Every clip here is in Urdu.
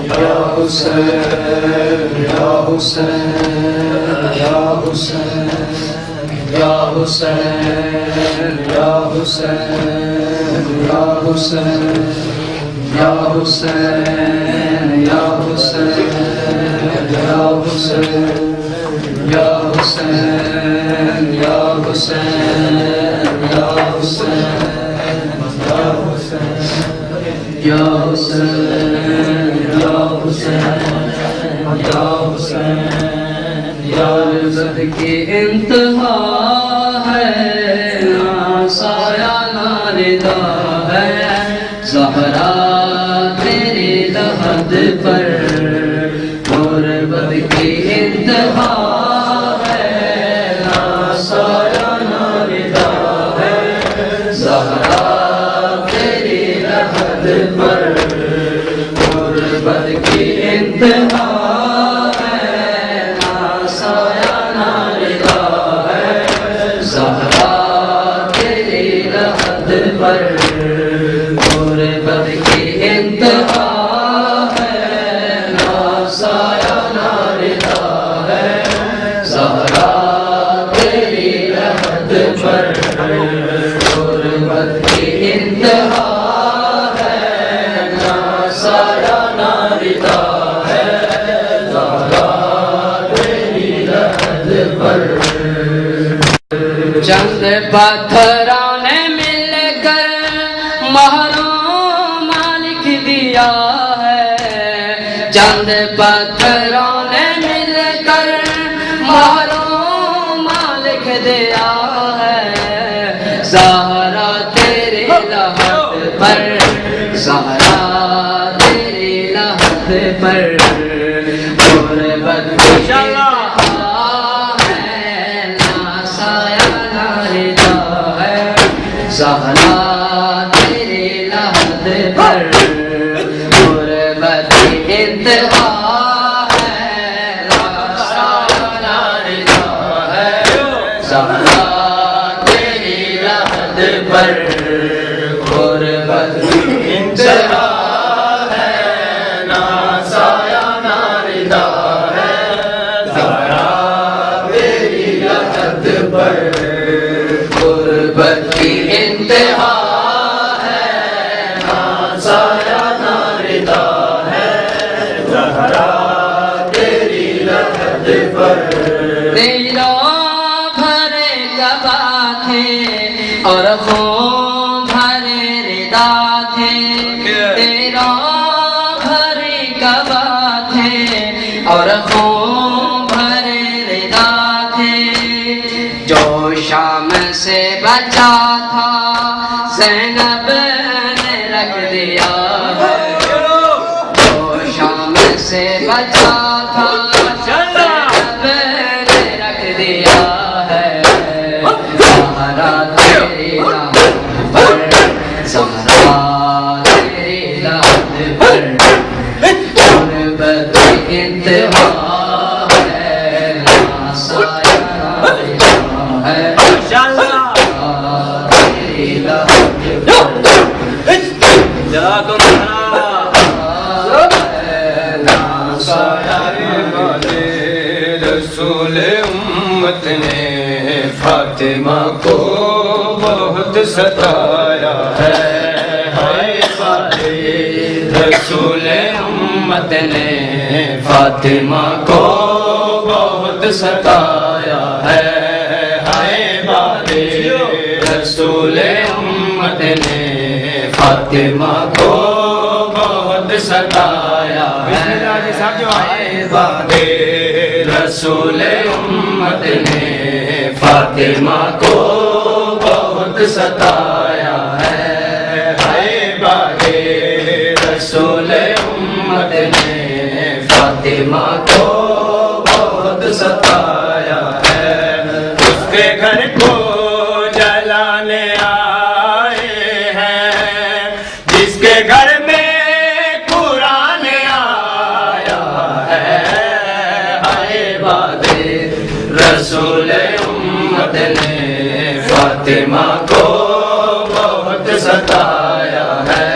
یا حسین یا حسین یا حسین یا حسین یا حسین یا حسین یا حسین یا حسین یا حسین یا حسین یا حسین یا حسین یا حسین یا حسین یا حسین یا عزت کی انتہا ہے نہ سایہ نہ رضا ہے زہرا تیری لحد پر غربت کی انتہا ہے نہ سایہ نہ رضا ہے زہرا تیری لحد پر غربت کی انتہا ہے نہ سایہ نہ رضا ہے زہرا تیری لحد پر غربت کی انتہا ہے نہ سایہ نہ رضا ہے زہرا تیری لحد پر غربت کی انتہا ہے نہ سایہ نہ رضا ہے زہرا تیری لحد پر چند پتھروں نے مل کر محروم مالک دیا ہے چند پتھروں نے مل کر محروم مالک دیا ہے زہرا تیرے لحد پر زہرا تیرے لحد پر غربت کی انتہا ہے نہ سایہ نہ رضا ہے زہرا تیرے لحد پر غربت کی انتہا ہے نہ سایہ نہ رضا ہے زہرا تیری لحد پر غربت کی انتہا ہے نہ سایہ نہ رضا ہے زہرا تیری لحد پر غربت کی انتہا ہے نہ سایہ نہ رضا ہے زہرا تیری لحد پر تیرا بھرے گبا تھے اور خون بھرے ردا تھے تیرا بھرے گبا تھے اور خون بھرے ردا تھے جو شام سے بچا تھا زینب نے رکھ دیا ہے جو شام سے بچا تھا زینب نے رکھ دیا ہے زہرا تیری لحد پر زہرا تیری لحد پر غربت کی انتہا ہے نہ سایہ نہ رضا ہے زہرا تیری لحد پر رسول امت نے فاطمہ کو بہت ستایا ہے رسول امت نے فاطمہ کو بہت ستایا ہے رسول امت نے فاطمہ کو بہت ستایا ہے رسول امت نے فاطمہ کو بہت ستایا ہے رسول امت نے فاطمہ کو بہت ستایا ہے اس کے گھر کو جلانے آئے ہیں جس کے گھر میں قرآن آیا ہے رسول امت نے فاطمہ کو بہت ستایا ہے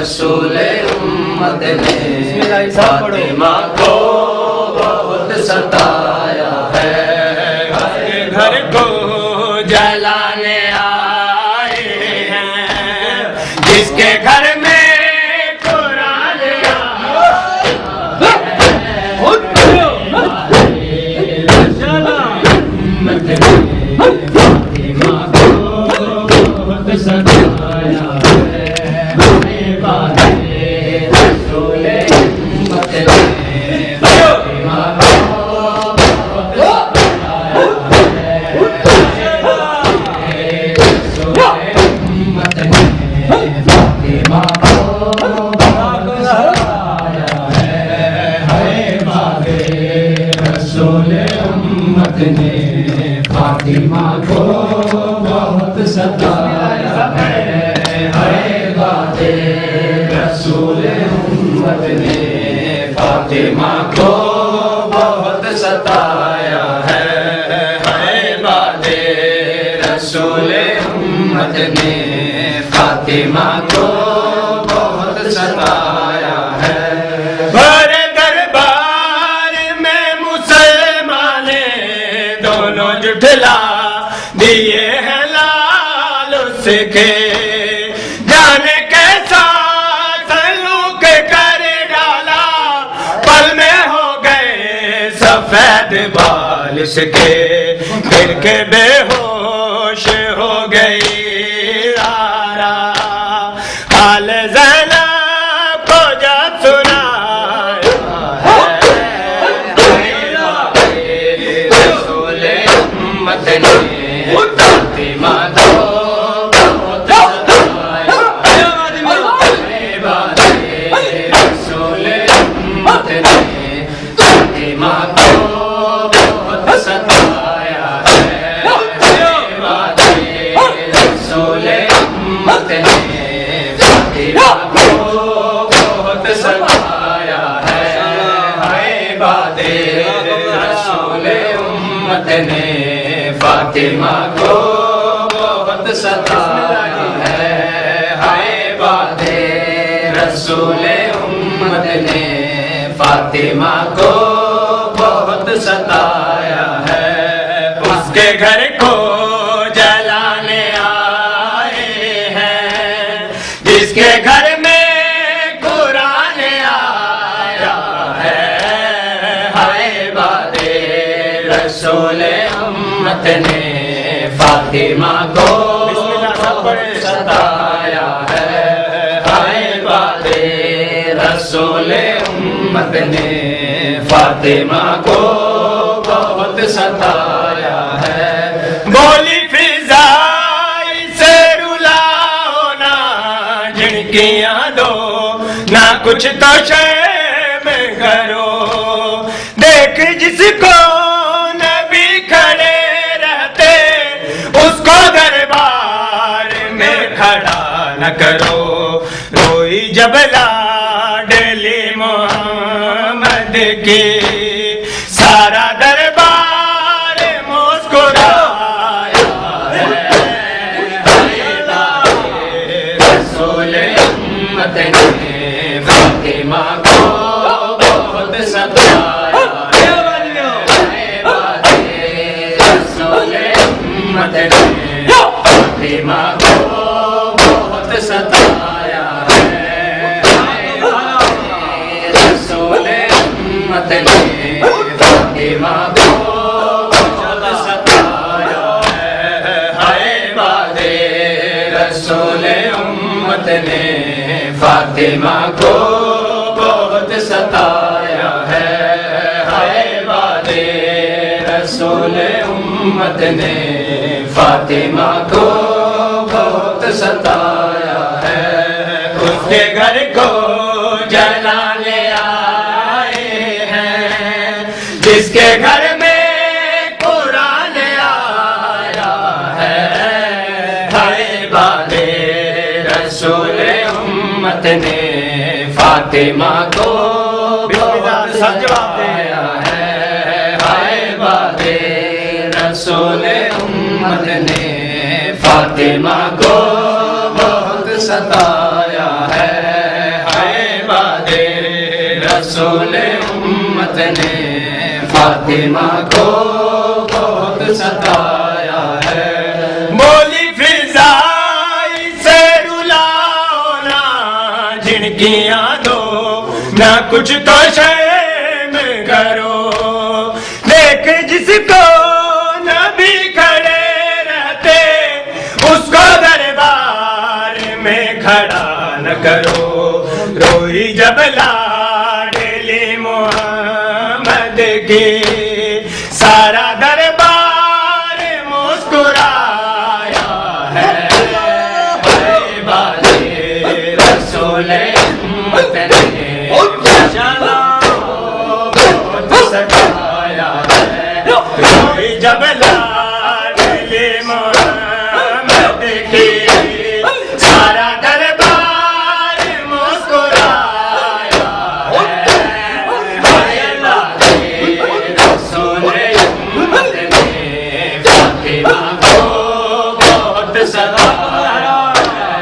رسول امت نے فاطمہ کو بہت ستایا ہے، ہر گھر کو جلانے آئے ہیں، جس کے گھر میں فاطمہ کو بہت ستایا ہے، ہے بات رسول امت نے فاطمہ کو بہت ستایا ہے، بات رسول امت نے فاطمہ کو بہت ستایا ہے۔ بھرے دربار میں مسلمان دونوں جھٹلا دیے ہیں لال اس کے، جانے کیسا سلوک کر ڈالا، پل میں ہو گئے سفید بال اس کے، گر کے بے ہوش ہو گئی رارا، حال زینب کو جب سنایا رسول امت نے فاطمہ کو بہت ستایا ہے، بات رسول امت نے فاطمہ کو بہت ستایا ہے، بات رسول امت نے فاطمہ کو بہت ستایا ہے، بات رسول امت نے فاطمہ کو بہت ستایا ہے، بات رسول امت نے فاطمہ کو بہت ستایا ہے، اس کے گھر کو جلانے آئے ہیں، جس کے گھر میں قرآن آیا ہے، بات رسول امت نے فاطمہ کو بہت ستایا ہے، بات رسول امت نے فاطمہ کو بہت ستایا ہے۔ بولی فضائی سے رلاؤ نہ جھڑکیاں دو، نہ کچھ تو شرم کرو، دیکھ جس کو نبی کھڑے رہتے اس کو دربار میں کھڑا نہ کرو، روئی جب لاڈلی محمد کی سارا دربار مسکرایا ہے، رسول امت نے فاطمہ کو بہت ستایا ہے، بات رسول امت نے فاطمہ کو بہت ستایا ہے، رسول امت نے فاطمہ کو بہت ستایا ہے، بات رسول امت نے فاطمہ کو بہت ستایا ہے، بات رسول امت نے فاطمہ کو بہت ستایا ہے، اس کے گھر کو جلانے آئے ہیں، جس کے گھر میں قرآن آیا ہے، بات رسول امت نے فاطمہ کو بہت ستایا ہے، بات رسول امت نے فاطمہ کو بہت ستایا ہے، رسول امت نے فاطمہ کو بہت ستایا ہے بولی فضائی سے رلاؤنا جن کی یادوں نہ کچھ تو شرم کرو دیکھ جس کو نبی کھڑے رہتے اس کو دربار میں کھڑا نہ کرو روئی جب لاڈلی محمد کی سارا دربار مسکرایا ہے بازی رسول امت نے بہت ستایا ہے روئی جب لاڈلی محمد کی سارا دربار مسکرایا ہے رسول امت نے فاطمہ کو بہت ستایا ہے